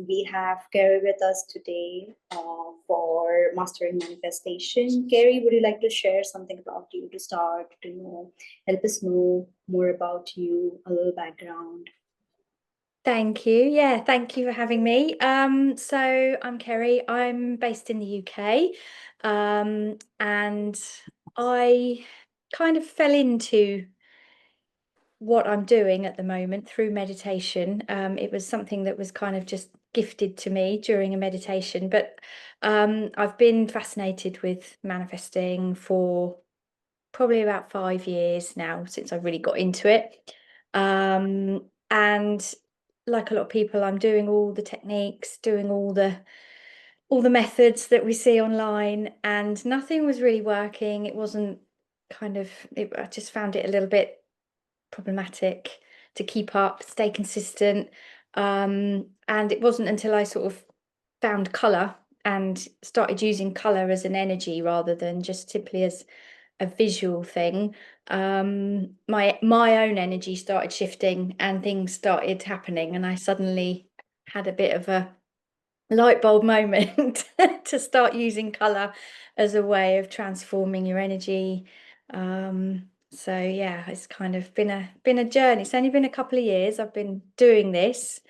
we have Carrie with us today for Mastering Manifestation. Carrie, would you like to share something about you to start, to know, help us know more about you, a little background? Thank you. Yeah, thank you for having me. So I'm Kerry. I'm based in the UK, and I kind of fell into what I'm doing at the moment through meditation. It was something that was kind of just gifted to me during a meditation, but I've been fascinated with manifesting for probably about 5 years now since I really got into it. And like a lot of people, I'm doing all the techniques, doing all the methods that we see online, and nothing was really working. It wasn't I just found it a little bit problematic to keep up, stay consistent. And it wasn't until I sort of found color and started using color as an energy rather than just simply as a visual thing. My own energy started shifting and things started happening, and I suddenly had a bit of a light bulb moment to start using color as a way of transforming your energy. So yeah, it's kind of been a journey. It's only been a couple of years I've been doing this.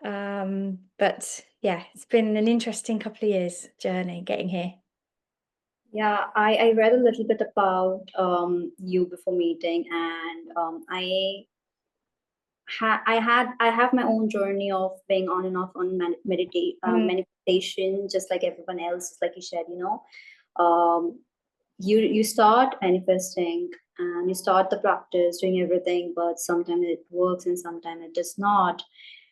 But yeah, it's been an interesting couple of years journey getting here. Yeah, I read a little bit about you before meeting, and I have my own journey of being on and off on manifestation, just like everyone else. Just like you said, you start manifesting and you start the practice, doing everything, but sometimes it works and sometimes it does not.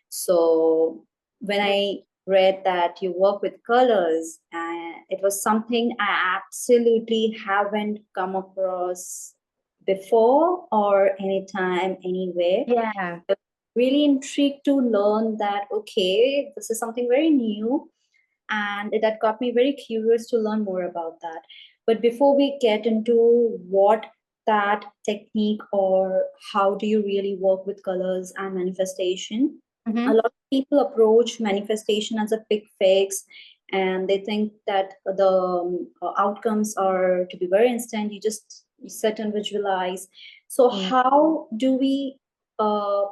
So when I read that you work with colors, it was something I absolutely haven't come across before or anytime, anywhere. Yeah. Really intrigued to learn that, okay, this is something very new, and that got me very curious to learn more about that. But before we get into what that technique or how do you really work with colors and manifestation, a Mm-hmm. lot of people approach manifestation as a quick fix, and they think that the outcomes are to be very instant. You just sit and visualize. So how do we uh,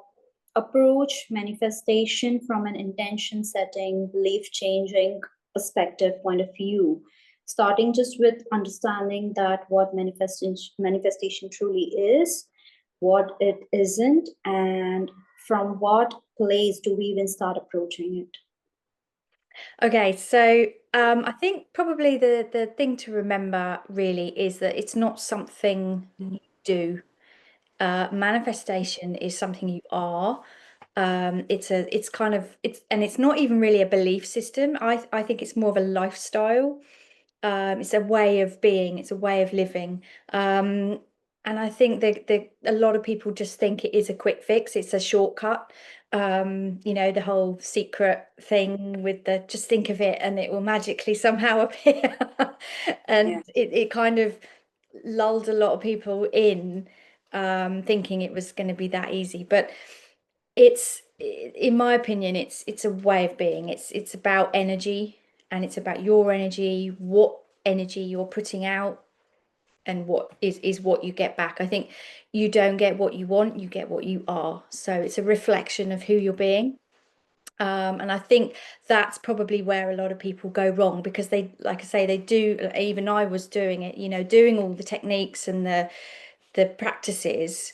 approach manifestation from an intention setting, belief changing perspective point of view, starting just with understanding that what manifestation truly is, what it isn't, and from what place do we even start approaching it? Okay, so I think probably the thing to remember really is that it's not something you do. Manifestation is something you are. It's kind of it's not even really a belief system. I think it's more of a lifestyle. It's a way of being. It's a way of living. And I think that a lot of people just think it is a quick fix. It's a shortcut. The whole secret thing with the just think of it and it will magically somehow appear. Yeah. And it kind of lulled a lot of people in, thinking it was going to be that easy. But in my opinion, it's a way of being. It's about energy, and it's about your energy, what energy you're putting out, and what is what you get back. I think you don't get what you want, you get what you are. So it's a reflection of who you're being. And I think that's probably where a lot of people go wrong, because they, like I say, they do. Even I was doing it, doing all the techniques and the practices,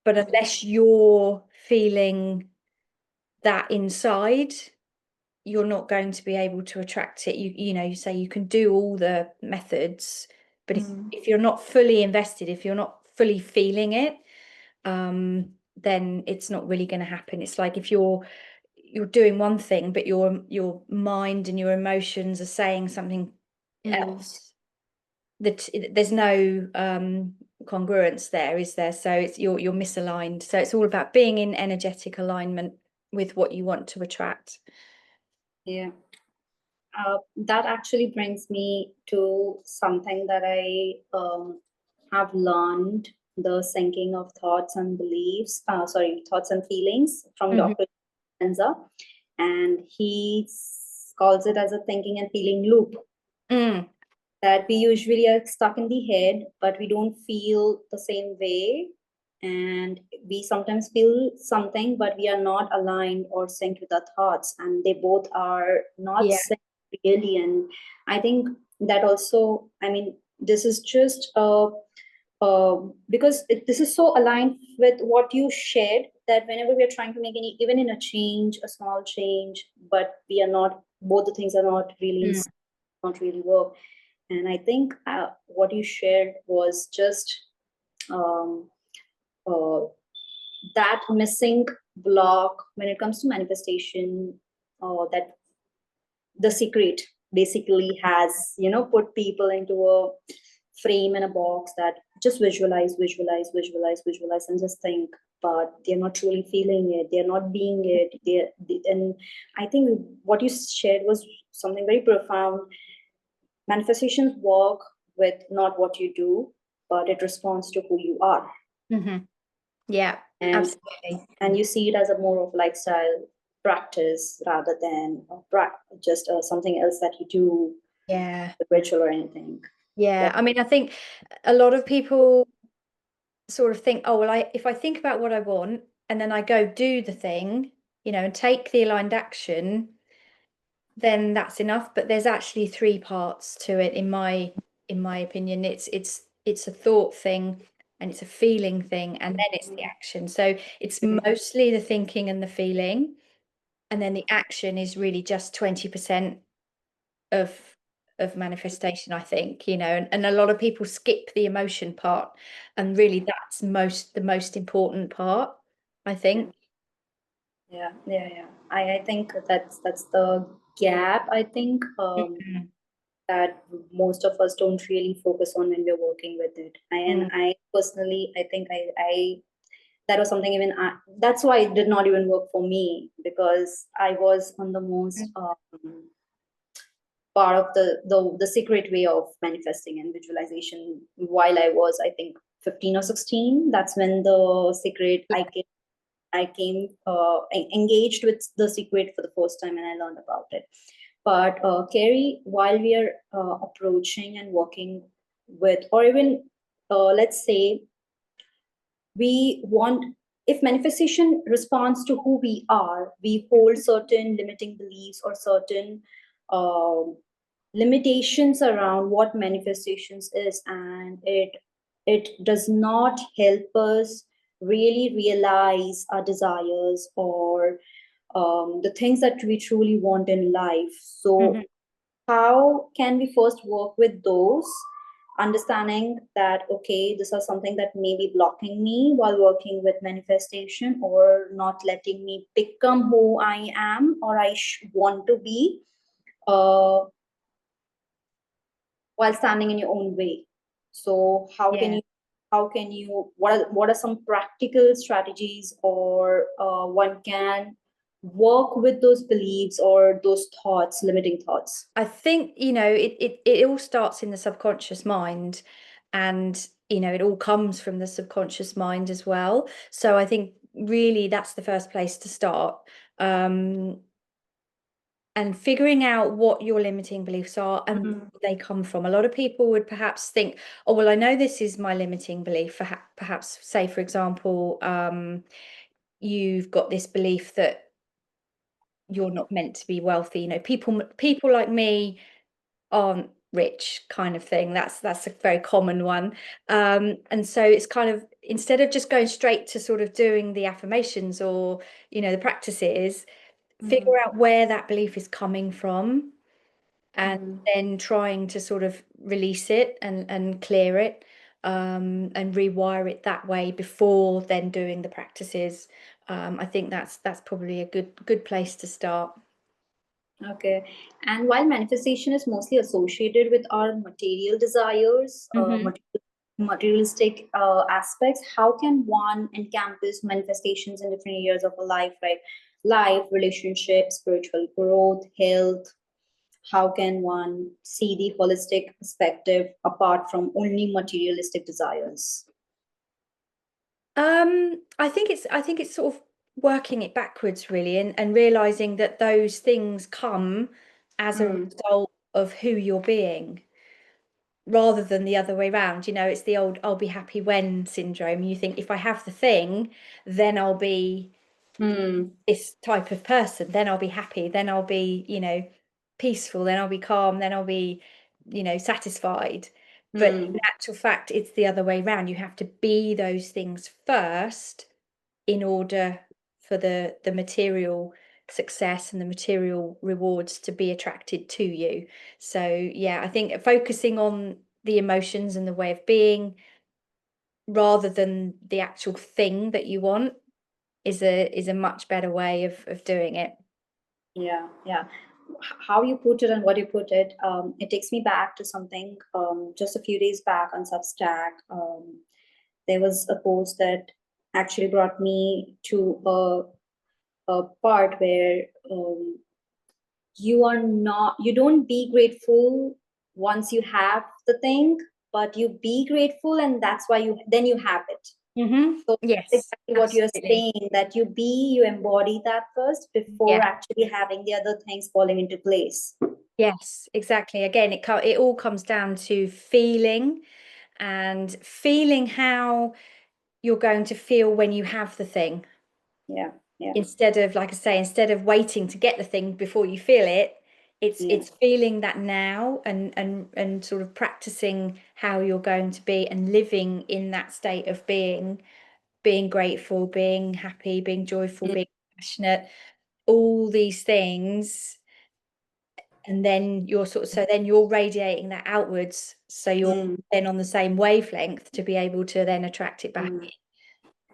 but unless you're feeling that inside, you're not going to be able to attract it. You say you can do all the methods, but if you're not fully invested, if you're not fully feeling it, then it's not really going to happen. It's like if you're doing one thing, but your mind and your emotions are saying something else, that there's no congruence there, is there? So it's you're misaligned. So it's all about being in energetic alignment with what you want to attract. Yeah. That actually brings me to something that I have learned, the syncing of thoughts and beliefs, thoughts and feelings from Mhm. Dr. Enza. and he calls it as a thinking and feeling loop. Mm. That we usually are stuck in the head, but we don't feel the same way. And we sometimes feel something, but we are not aligned or synced with our thoughts. And they both are not Yeah. synced really. And I think that also, I mean, this is just because this is so aligned with what you shared, that whenever we are trying to make any, even in a change, a small change, but we are not, both the things are not really, Mm. not really work. And I think what you shared was just um, uh, that missing block when it comes to manifestation, that the secret basically has, put people into a frame and a box, that just visualize, visualize, visualize, visualize, and just think, but they're not truly feeling it, they're not being it. And I think what you shared was something very profound. Manifestations work with not what you do, but it responds to who you are. Mm-hmm. Yeah, and absolutely. and you see it as a more of lifestyle practice rather than just something else that you do, Yeah. a ritual or anything. Yeah. Yeah. I mean, I think a lot of people sort of think, oh, well, if I think about what I want and then I go do the thing, and take the aligned action, then that's enough. But there's actually three parts to it, in my opinion. It's a thought thing, and it's a feeling thing, and then it's the action. So it's mostly the thinking and the feeling, and then the action is really just 20% of manifestation, I think, and a lot of people skip the emotion part, and really that's the most important part, I Yeah, think. yeah, yeah, yeah. I think that's the gap, I think, Mhm. that most of us don't really focus on when we're working with it. And Mm. I personally, I think I that was something, even that's why it did not even work for me, because I was on the most part of the secret way of manifesting and visualization while I was, I think, 15 or 16. That's when the secret, I came engaged with the secret for the first time, and I learned about it. But Carrie, while we are approaching and working with, or even let's say, we want, if manifestation responds to who we are, we hold certain limiting beliefs or certain um limitations around what manifestations is, and it does not help us really realize our desires, or the things that we truly want in life. Mhm. So how can we first work with those, understanding that, okay, this is something that may be blocking me while working with manifestation, or not letting me become who I am or want to be, uh, while standing in your own way. So Yeah. how can you, what are some practical strategies, or one can work with those beliefs or those thoughts, limiting thoughts? I think, it all starts in the subconscious mind, and, it all comes from the subconscious mind as well. So I think really that's the first place to start. Um, and figuring out what your limiting beliefs are and Mm. where they come from. A lot of people would perhaps think, oh, well, I know this is my limiting belief. Perhaps, say, for example, you've got this belief that you're not meant to be wealthy. People like me aren't rich, kind of thing. That's a very common one. And so it's kind of, instead of just going straight to sort of doing the affirmations or the practices, figure Mm. out where that belief is coming from, and Mm. then trying to sort of release it and clear it, and rewire it that way before then doing the practices. I think that's probably a good place to start. Okay. And while manifestation is mostly associated with our material desires, Hmm. materialistic aspects, how can one encompass manifestations in different areas of a life, right? Life, relationships, spiritual growth, health. How can one see the holistic perspective apart from only materialistic desires? I think it's sort of working it backwards really, and realizing that those things come as a Mm, result of who you're being, rather than the other way around. It's the old "I'll be happy when" syndrome. You think, if I have the thing, then I'll be mm, this type of person, then I'll be happy, then I'll be, peaceful, then I'll be calm, then I'll be, satisfied. But in mm. actual fact, it's the other way around. You have to be those things first in order for the material success and the material rewards to be attracted to you. So yeah, I think focusing on the emotions and the way of being, rather than the actual thing that you want, is a much better way of doing it. Yeah, yeah. How you put it and what you put it, it takes me back to something just a few days back on Substack. There was a post that actually brought me to a part where you don't be grateful once you have the thing, but you be grateful, and that's why you have it. So Yes, exactly what you're absolutely. saying, that you embody that first before Yeah. actually having the other things falling into place. Yes, exactly. Again, it all comes down to feeling, and feeling how you're going to feel when you have the thing. Yeah, yeah, Instead of, like I say, instead of waiting to get the thing before you feel it, it's yeah. it's feeling that now, and sort of practicing how you're going to be and living in that state of being grateful, being happy, being joyful, Mm, being passionate, all these things. And then you're radiating that outwards, so you're mm, then on the same wavelength to be able to then attract it back mm.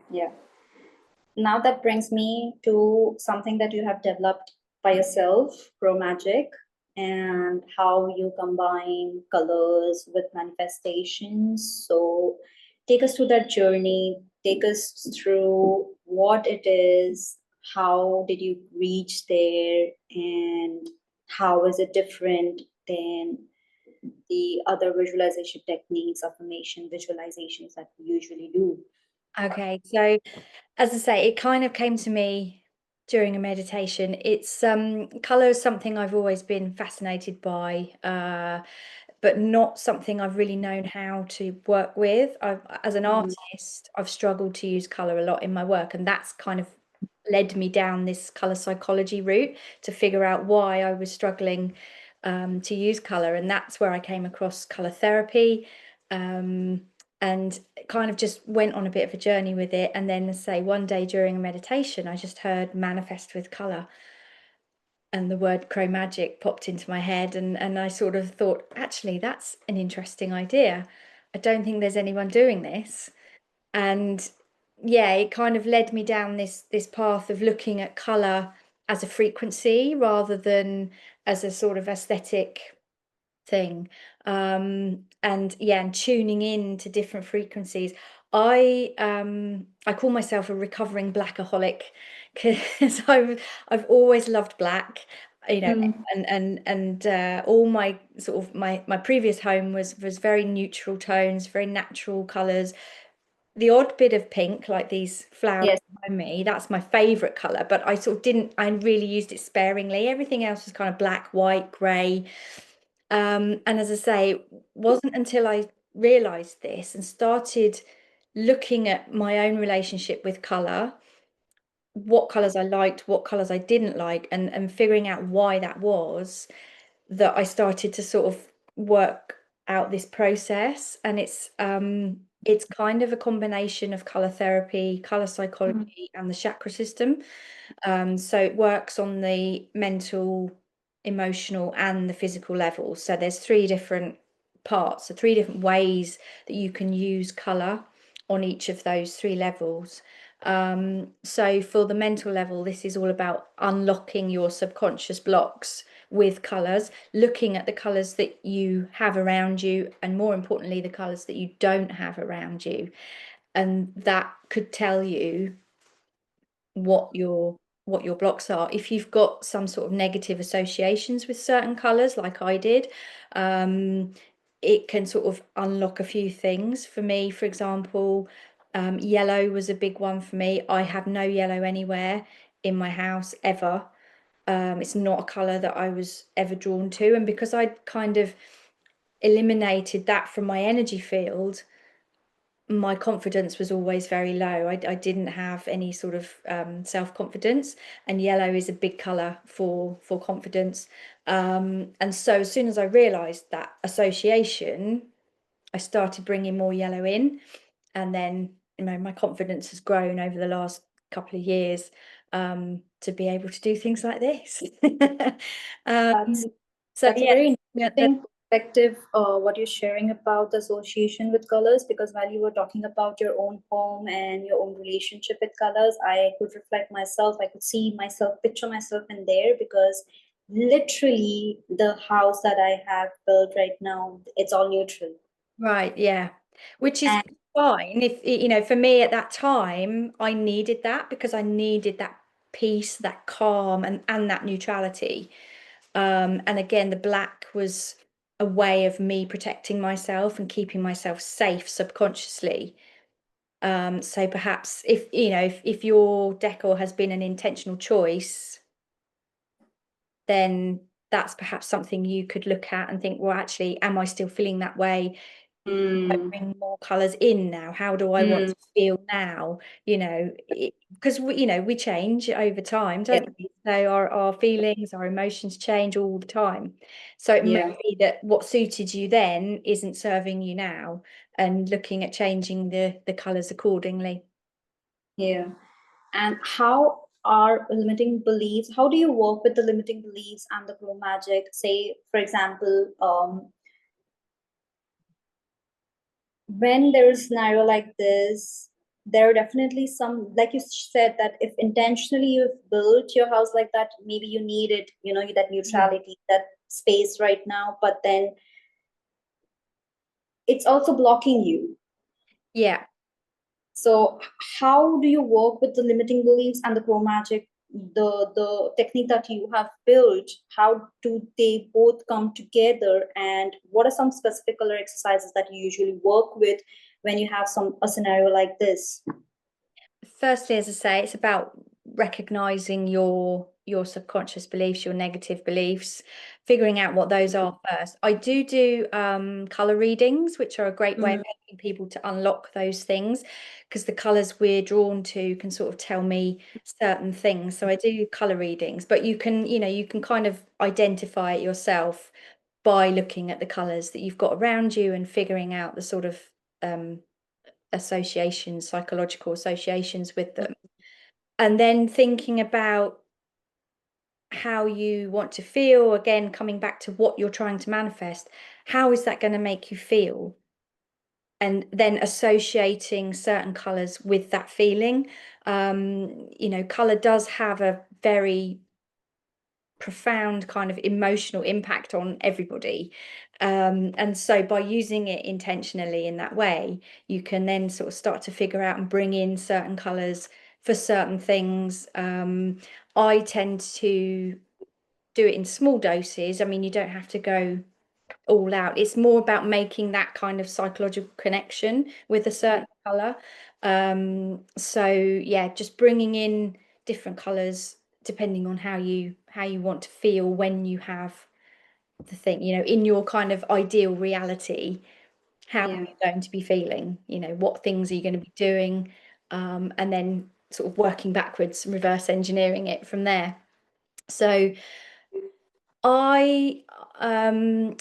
Yeah. Now that brings me to something that you have developed by yourself, Chromagik, and how you combine colors with manifestations. So take us through that journey, take us through what it is, how did you reach there, and how is it different than the other visualization techniques, affirmation visualizations that we usually do. in. Okay, so as I say, it kind of came to me during a meditation. It's color is something I've always been fascinated by, but not something I've really known how to work with. As an Mm, artist, I've struggled to use color a lot in my work, and that's kind of led me down this color psychology route to figure out why I was struggling to use color. And that's where I came across color therapy, um, and kind of just went on a bit of a journey with it. And then, say, one day during a meditation, I just heard "manifest with color," and the word "Chromagik" popped into my head, and I sort of thought, actually, that's an interesting idea. I don't think there's anyone doing this. And yeah, it kind of led me down this path of looking at color as a frequency rather than as a sort of aesthetic thing. And yeah, and tuning in to different frequencies. I call myself a recovering blackaholic, because I've always loved black, you know, mm. and all my sort of my previous home was very neutral tones, very natural colors. The odd bit of pink, like these flowers Yes. behind me, that's my favorite color, but I really used it sparingly. Everything else was kind of black, white, gray. And as I say, it wasn't until I realized this and started looking at my own relationship with color, what colors I liked, what colors I didn't like, and figuring out why that was, that I started to sort of work out this process. And it's kind of a combination of color therapy, color Mm, psychology, and the chakra system. So it works on the mental, emotional, and the physical level. So there's three different parts, so three different ways that you can use color on each of those three levels. So for the mental level, this is all about unlocking your subconscious blocks with colors, looking at the colors that you have around you, and more importantly, the colors that you don't have around you. And that could tell you what your blocks are. If you've got some sort of negative associations with certain colors, like I did, um, it can sort of unlock a few things. For me, for example, Yellow was a big one for me. I have no yellow anywhere in my house ever. It's not a color that I was ever drawn to. And because I'd kind of eliminated that from my energy field, my confidence was always very low. I didn't have any sort of self-confidence, and yellow is a big color for confidence. And so as soon as I realized that association, I started bringing more yellow in, and then my confidence has grown over the last couple of years to be able to do things like this. That's So that's a yeah, very yeah, interesting perspective, what you're sharing about the association with colors. Because while you were talking about your own home and your own relationship with colors, I could reflect myself. I could see myself, picture myself in there. Because literally, the house that I have built right now, it's all neutral. right, yeah, which is And fine. If for me at that time, I needed that because I needed that peace, that calm, and that neutrality. And again, the black was a way of me protecting myself and keeping myself safe subconsciously. So perhaps if your decor has been an intentional choice, then that's perhaps something you could look at and think, well, actually, am I still feeling that way? I mm, bring more colors in now? How do I want mm, to feel now? Because we change over time, yeah, don't we? So our feelings, our emotions change all the time. So it may yeah, be that what suited you then isn't serving you now, and looking at changing the colors accordingly. yeah. And how are limiting beliefs? How do you work with the limiting beliefs and the Chromagik? Say, for example, when there is a scenario like this, there are definitely some, like you said, that if intentionally you've built your house like that, maybe you needed, that Mm. neutrality, that space right now, but then it's also blocking you. Yeah. So how do you work with the limiting beliefs and the Chromagic, the technique that you have built? How do they both come together? And what are some specific color exercises that you usually work with when you have a scenario like this? Firstly, as I say, it's about recognizing your subconscious beliefs, your negative beliefs, figuring out what those are first. I do color readings, which are a great way of Mm, helping people to unlock those things, because the colors we're drawn to can sort of tell me certain things. So I do color readings, but you can kind of identify it yourself by looking at the colors that you've got around you and figuring out the sort of um, associations, psychological associations with them. And then thinking about how you want to feel, again, coming back to what you're trying to manifest. How is that going to make you feel? And then associating certain colors with that feeling. Color does have a very profound kind of emotional impact on everybody. And so by using it intentionally in that way, you can then sort of start to figure out and bring in certain colors for certain things. I tend to do it in small doses. I mean, you don't have to go all out. It's more about making that kind of psychological connection with a certain color. So yeah, just bringing in different colors depending on how you want to feel when you have the thing, in your kind of ideal reality, how are yeah, you going to be feeling? What things are you going to be doing? And then sort of working backwards, reverse engineering it from there. So I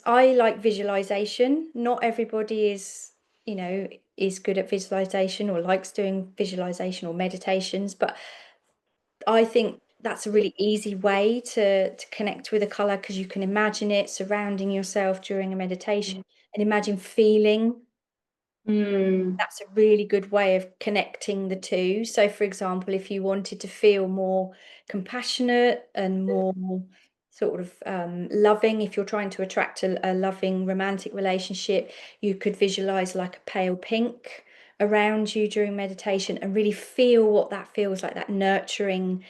like visualization. Not everybody is good at visualization or likes doing visualization or meditations, but I think that's a really easy way to connect with a color, because you can imagine it surrounding yourself during a meditation and imagine feeling. mm, That's a really good way of connecting the two. So, for example, if you wanted to feel more compassionate and more sort of loving, if you're trying to attract a loving romantic relationship, you could visualize like a pale pink around you during meditation and really feel what that feels like, that nurturing,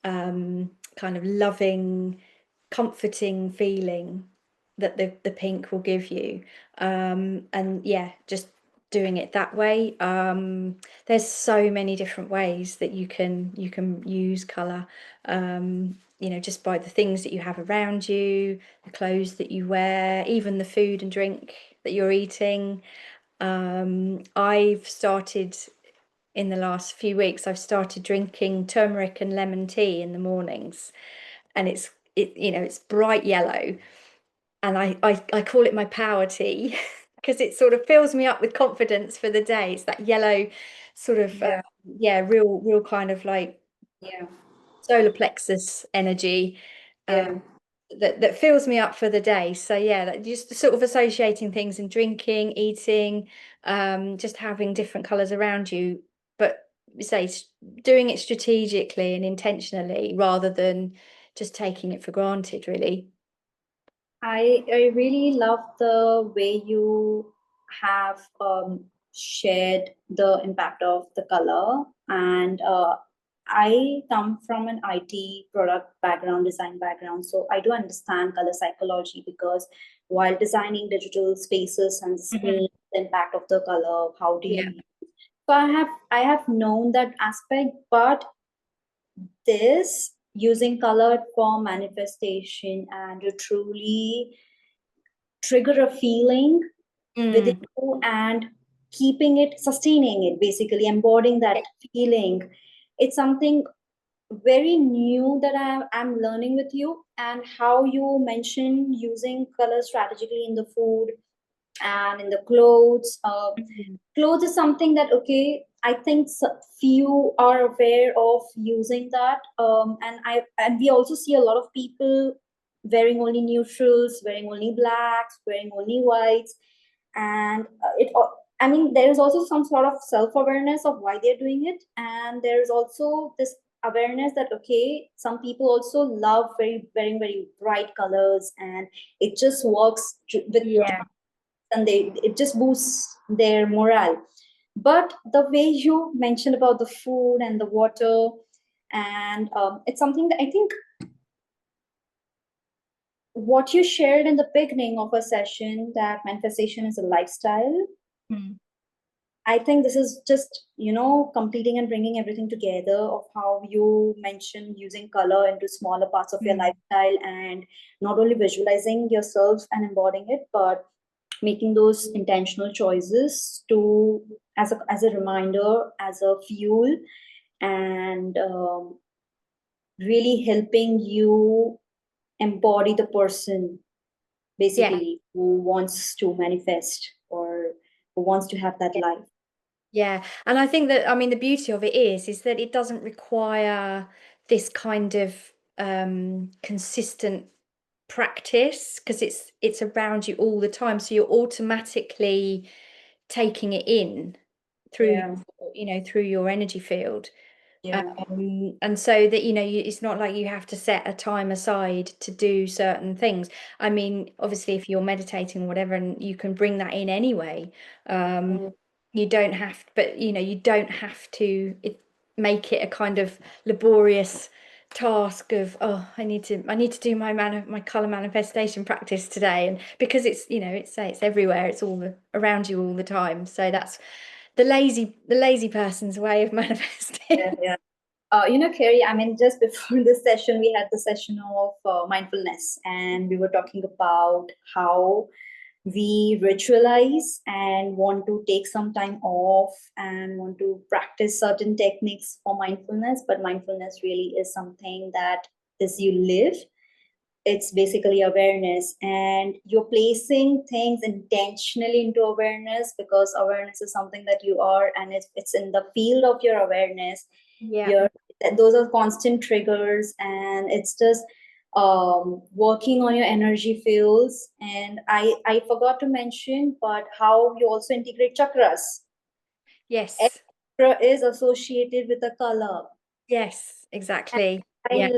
kind of loving, comforting feeling that the pink will give you. And yeah, just doing it that way. There's so many different ways that you can use color. Just by the things that you have around you, the clothes that you wear, even the food and drink that you're eating. I've started in the last few weeks, I've started drinking turmeric and lemon tea in the mornings, and it's bright yellow, and I call it my power tea because it sort of fills me up with confidence for the day. It's that yellow sort of Yeah. yeah, real kind of like Yeah. solar plexus energy. Yeah. That fills me up for the day. So yeah, that just sort of associating things and drinking, eating, just having different colors around you, but say doing it strategically and intentionally rather than just taking it for granted, really. I really love the way you have shared the impact of the color. And I come from an IT product background, design background, so I do understand color psychology because while designing digital spaces and Mhm. screen, the impact of the color, how do Yeah. you? So I have known that aspect, but this using color for manifestation and to truly trigger a feeling within Mm. you and keeping it, sustaining it, basically embodying that feeling. It's something very new that I'm learning with you, and how you mention using color strategically in the food and in the clothes. Mhm. Clothes is something that, okay, I think few are aware of using that, and we also see a lot of people wearing only neutrals, wearing only blacks, wearing only whites, and I mean, there is also some sort of self-awareness of why they're doing it, and there is also this awareness that, okay, some people also love very wearing very bright colors, and it just works with, Yeah. and it just boosts their morale. But the way you mentioned about the food and the water, and it's something that I think what you shared in the beginning of a session, that manifestation is a lifestyle. Mm. I think this is just, completing and bringing everything together of how you mentioned using color into smaller parts of your Mm. lifestyle, and not only visualizing yourself and embodying it, but making those intentional choices to, as a reminder, as a fuel, and really helping you embody the person, Yeah. basically, who wants to manifest or who wants to have that life. Yeah, and I think that, I mean, the beauty of it is that it doesn't require this kind of consistent practice because it's around you all the time, so you're automatically taking it in through Yeah. through your energy field. Yeah. And so that it's not like you have to set a time aside to do certain things. I mean, obviously, if you're meditating or whatever, and you can bring that in anyway. Mm. You don't have, but you don't have to make it a kind of laborious task of, oh, I need to do my color manifestation practice today, and because it's everywhere, it's around you all the time. So that's the lazy person's way of Yeah. manifesting. Yeah. Carrie, I mean, just before this session, we had the session of mindfulness, and we were talking about how we ritualize and want to take some time off and want to practice certain techniques for mindfulness. But mindfulness really is something that is you live. It's basically awareness, and you're placing things intentionally into awareness, because awareness is something that you are, and it's in the field of your awareness. Yeah. Your Those are constant triggers, and it's just working on your energy fields. And I forgot to mention, but how you also integrate chakras. Yes. Every chakra is associated with a color. Yes, exactly. I Yeah.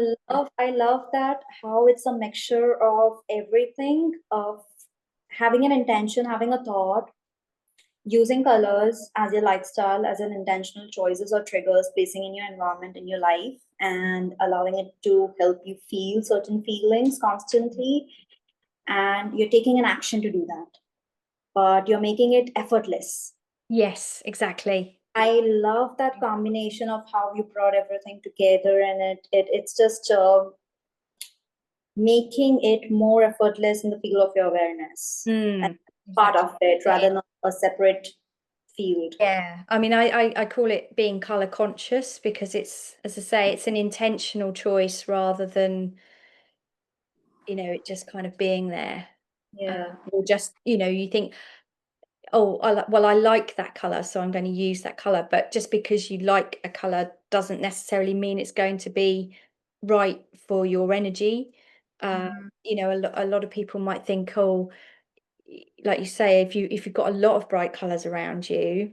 I love that, how it's a mixture of everything, of having an intention, having a thought, using colors as your lifestyle, as an intentional choices or triggers, placing in your environment, in your life, and allowing it to help you feel certain feelings constantly. And you're taking an action to do that, but you're making it effortless. Yes, exactly. I love that combination of how you brought everything together, and it's just making it more effortless in the field of your awareness and part Exactly. of it rather than a separate field. Yeah, I mean, I call it being color conscious because it's, as I say, it's an intentional choice rather than, it just kind of being there. Yeah. Or just, you think, oh, I like that color, so I'm going to use that color. But just because you like a color doesn't necessarily mean it's going to be right for your energy. Mhm. A lot of people might think, oh, like you say, if you've got a lot of bright colors around you,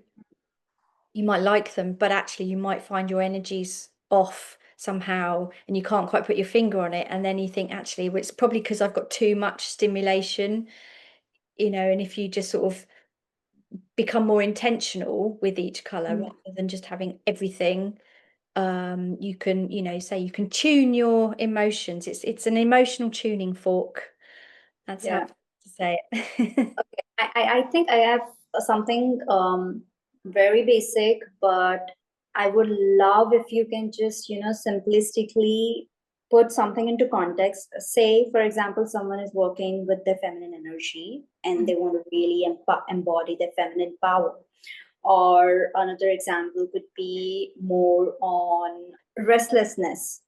you might like them, but actually you might find your energy's off somehow and you can't quite put your finger on it. And then you think, actually, well, it's probably because I've got too much stimulation, and if you just sort of become more intentional with each color Mm. rather than just having everything, you can, say you can tune your emotions. It's an emotional tuning fork. That's how I Yeah. like to say it. I think I have something very basic, but I would love if you can just, simplistically put something into context. Say, for example, someone is working with their feminine energy and they want to really embody their feminine power. Or another example could be more on restlessness,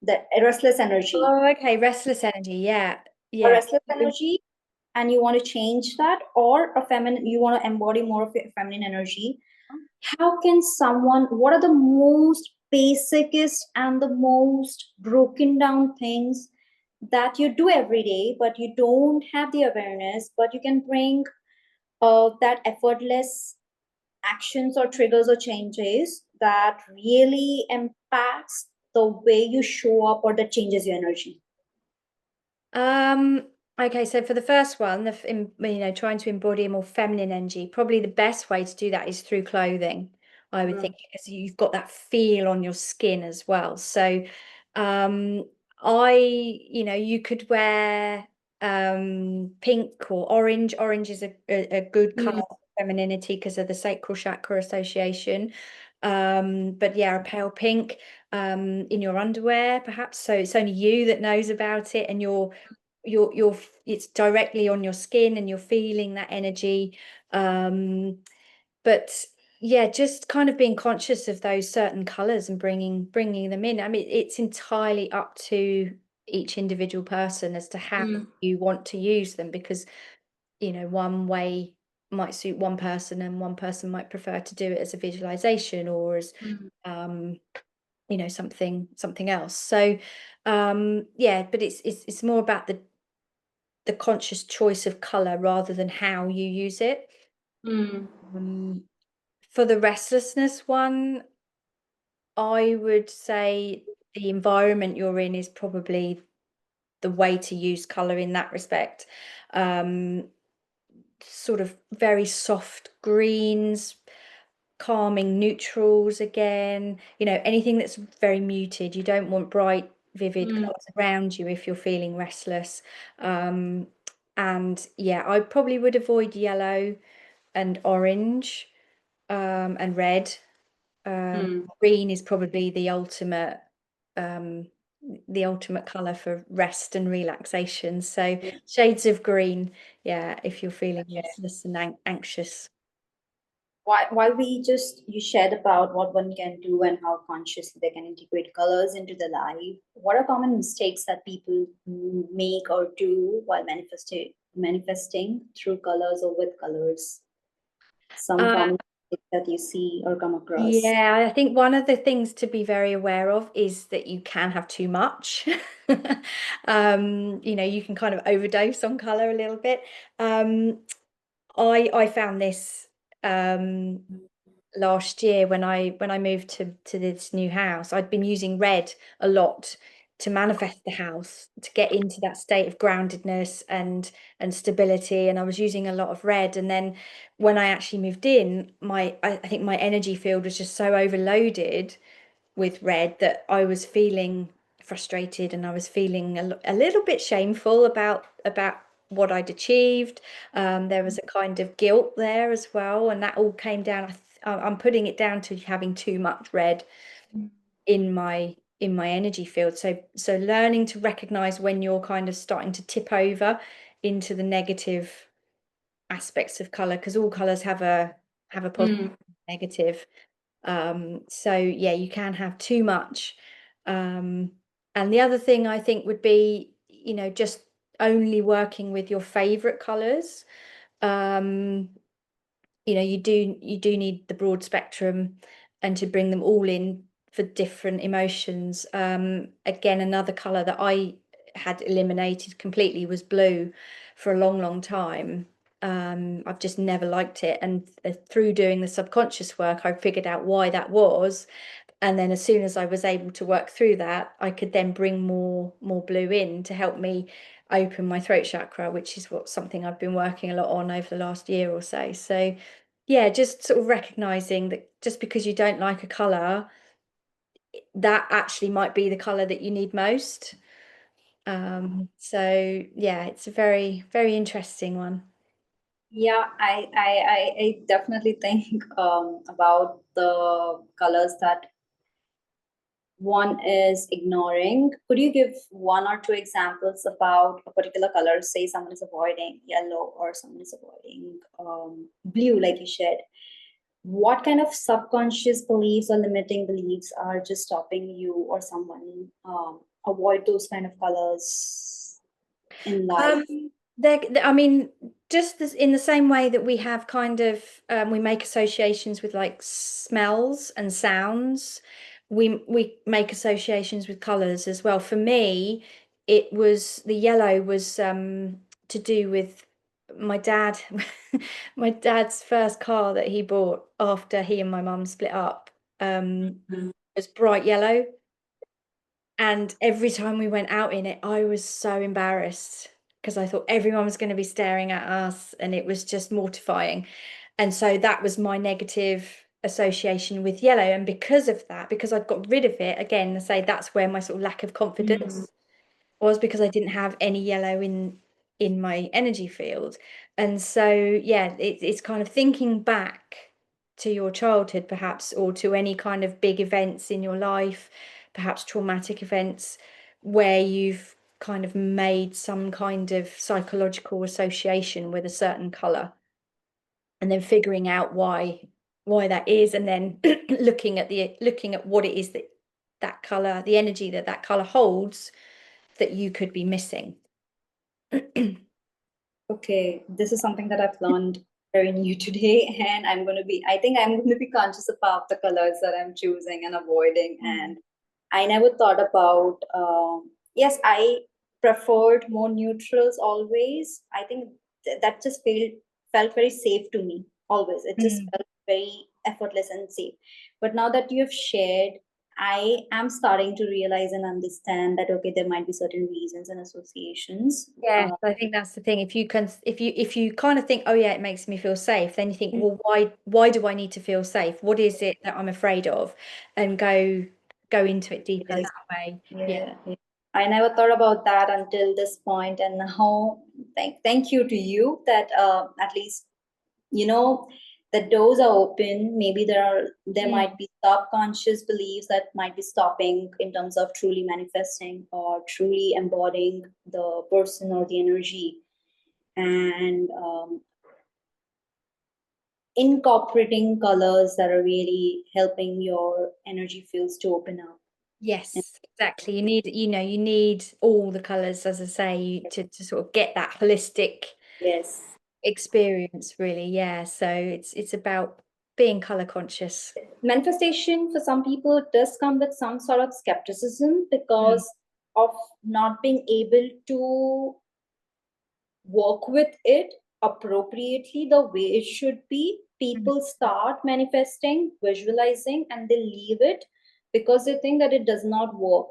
the restless energy. Oh, okay. Restless energy. Yeah. A Yeah. restless energy, and you want to change that, or a feminine, you want to embody more of your feminine energy. How can someone, what are the most basicest and the most broken down things that you do every day but you don't have the awareness, but you can bring that effortless actions or triggers or changes that really impacts the way you show up or that changes your energy? Um, okay, so for the first one, trying to embody a more feminine energy, probably the best way to do that is through clothing, I would Mm, think, because you've got that feel on your skin as well. So, um, you could wear pink or orange. Orange is a good color mm, for femininity because of the sacral chakra association. But yeah, a pale pink in your underwear, perhaps. So it's only you that knows about it, and it's directly on your skin, and you're feeling that energy. Um, but yeah, just kind of being conscious of those certain colors and bringing them in. I mean, it's entirely up to each individual person as to how mm, you want to use them, because one way might suit one person and one person might prefer to do it as a visualization or as mm, um something else. So yeah, but it's more about the conscious choice of color rather than how you use it. mm, um, for the restlessness one, I would say the environment you're in is probably the way to use color in that respect. um, Sort of very soft greens, calming neutrals again, anything that's very muted. You don't want bright, vivid mm, colors around you if you're feeling restless. Um, and yeah, I probably would avoid yellow and orange, and red. mm. Green is probably um, the ultimate color for rest and relaxation. So shades of green, yeah, if you're feeling restless and anxious. While we just you shared about what one can do and how consciously they can integrate colors into their life, what are common mistakes that people make or do while manifesting through colors or with colors? Some Uh, common mistakes that you see or come across. Yeah, I think one of the things to be very aware of is that you can have too much. You can kind of overdose on color a little bit. Um, I found this um, last year when I moved to this new house. I'd been using red a lot to manifest the house, to get into that state of groundedness and stability, and I was using a lot of red. And then when I actually moved in, I think my energy field was just so overloaded with red that I was feeling frustrated, and I was feeling a little bit shameful about what I'd achieved. There was a kind of guilt there as well, and that all came down. I'm putting it down to having too much red in my energy field. So learning to recognize when you're kind of starting to tip over into the negative aspects of color, because all colors have a positive Mm. and negative. So yeah, you can have too much. And the other thing I think would be, just only working with your favorite colors. Um, you do need the broad spectrum, and to bring them all in for different emotions. Again, another color that I had eliminated completely was blue for a long, long time. I've just never liked it, and through doing the subconscious work, I figured out why that was. And then as soon as I was able to work through that, I could then bring more blue in to help me open my throat chakra, which is something I've been working a lot on over the last year or so. So yeah, just sort of recognizing that just because you don't like a color, that actually might be the color that you need most. So yeah, it's a very, very interesting one. Yeah, I definitely think about the colors that one is ignoring. Could you give one or two examples about a particular color? Say someone is avoiding yellow or someone is avoiding blue, like you said. What kind of subconscious beliefs or limiting beliefs are just stopping you or someone avoid those kind of colors in life? I mean, just in the same way that we have kind of we make associations with like smells and sounds, we make associations with colors as well. For me, it was the yellow was to do with my dad. My dad's first car that he bought after he and my mum split up was bright yellow. And every time we went out in it, I was so embarrassed because I thought everyone was going to be staring at us, and it was just mortifying. And so that was my negative association with yellow. And because of that, because I'd got rid of it, again, I say that's where my sort of lack of confidence was, because I didn't have any yellow in my energy field. And so yeah, it's kind of thinking back to your childhood perhaps, or to any kind of big events in your life, perhaps traumatic events, where you've kind of made some kind of psychological association with a certain color, and then figuring out why that is, and then looking at what it is that color, the energy that color holds, that you could be missing. Okay, this is something that I've learned very new today, and I think I'm going to be conscious about the colors that I'm choosing and avoiding. And I never thought about, yes, I preferred more neutrals always. I think that just felt very safe to me always. It just Mm. felt very effortless and safe. But now that you have shared, I am starting to realize and understand that, okay, there might be certain reasons and associations. Yeah, I think that's the thing. If you kind of think, oh yeah, it makes me feel safe, then you think, well, why do I need to feel safe? What is it that I'm afraid of? And go into it deeper Yes. that way. Yeah. Yeah, yeah. I never thought about that until this point, and now thank you to you that at least you know the doors are open. Maybe there Mm. might be subconscious beliefs that might be stopping in terms of truly manifesting or truly embodying the person or the energy, and incorporating colors that are really helping your energy fields to open up. And Yes, exactly. You need all the colors, as I say, to sort of get that holistic yes. experience, really. Yeah. So it's about being color conscious. Manifestation for some people does come with some sort of skepticism Mm. because of not being able to work with it appropriately the way it should be. Mm. People start manifesting, visualizing, and they leave it because they think that it does not work.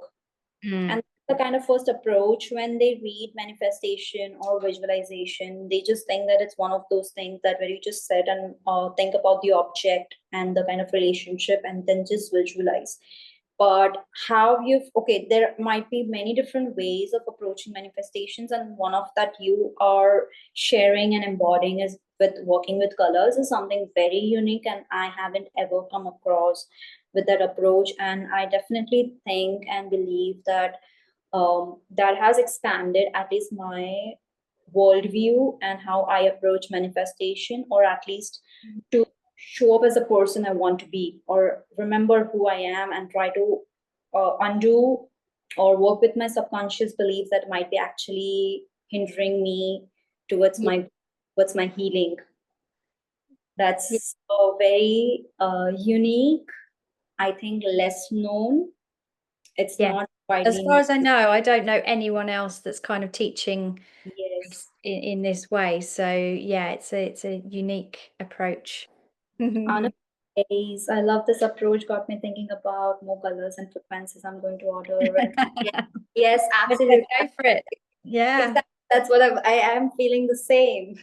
Mm. And the kind of first approach when they read manifestation or visualization, they just think that it's one of those things that where you just sit and think about the object and the kind of relationship and then just visualize. but how you've, okay, there might be many different ways of approaching manifestations, and one of that you are sharing and embodying is with working with colors is something very unique, and I haven't ever come across with that approach. And I definitely think and believe that that has expanded at least my worldview and how I approach manifestation, or at least to show up as a person I want to be, or remember who I am, and try to undo or work with my subconscious beliefs that might be actually hindering me towards Yeah. my healing. Yeah. That's a very unique, I think, less known. It's Yes. not As widely far known. as I know, I don't know anyone else that's kind of teaching Yes. this in this way. So yeah, it's a unique approach. Anna, days. I love this approach. Got me thinking about more colors and frequencies I'm going to order. And yes, yes, Okay, absolutely. go for it. Yeah. Exactly. That's what I am feeling the same.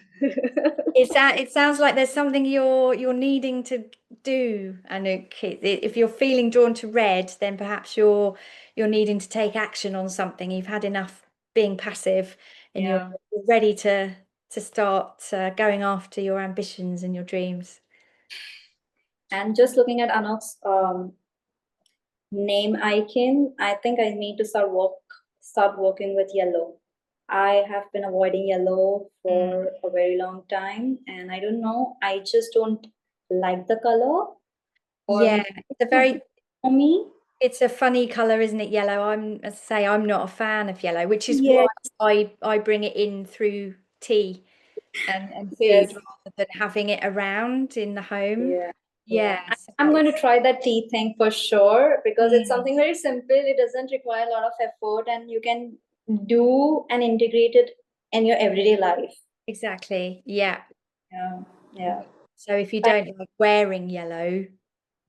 It sounds like there's something you're needing to do, and if you're feeling drawn to red, then perhaps you're needing to take action on something. You've had enough being passive, and you're Yeah. ready to start going after your ambitions and your dreams. And just looking at Anok's name icon, I think I need to start working with yellow. I have been avoiding yellow Mm. for a very long time, and I don't know. I just don't like the color, or Yeah, maybe it's it's not for me. it's a funny color, isn't it? Yellow. As I say, I'm not a fan of yellow, which is why Yes, I bring it in through tea and food yes, rather than having it around in the home. yeah, yeah. Yeah, so I'm going to it's try that tea thing for sure, because it's mm, something very simple. It doesn't require a lot of effort, and you can do and integrate it in your everyday life. exactly. Yeah. Yeah, yeah, So if you I- don't like wearing yellow,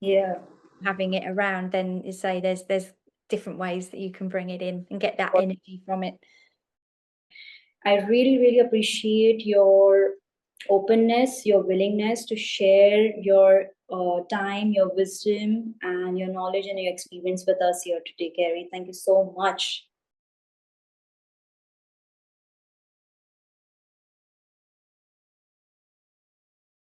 yeah. having it around, then you say there's different ways that you can bring it in and get that energy from it. I really, really appreciate your openness, your willingness to share your time, your wisdom, and your knowledge and your experience with us here today, Gary. Thank you so much.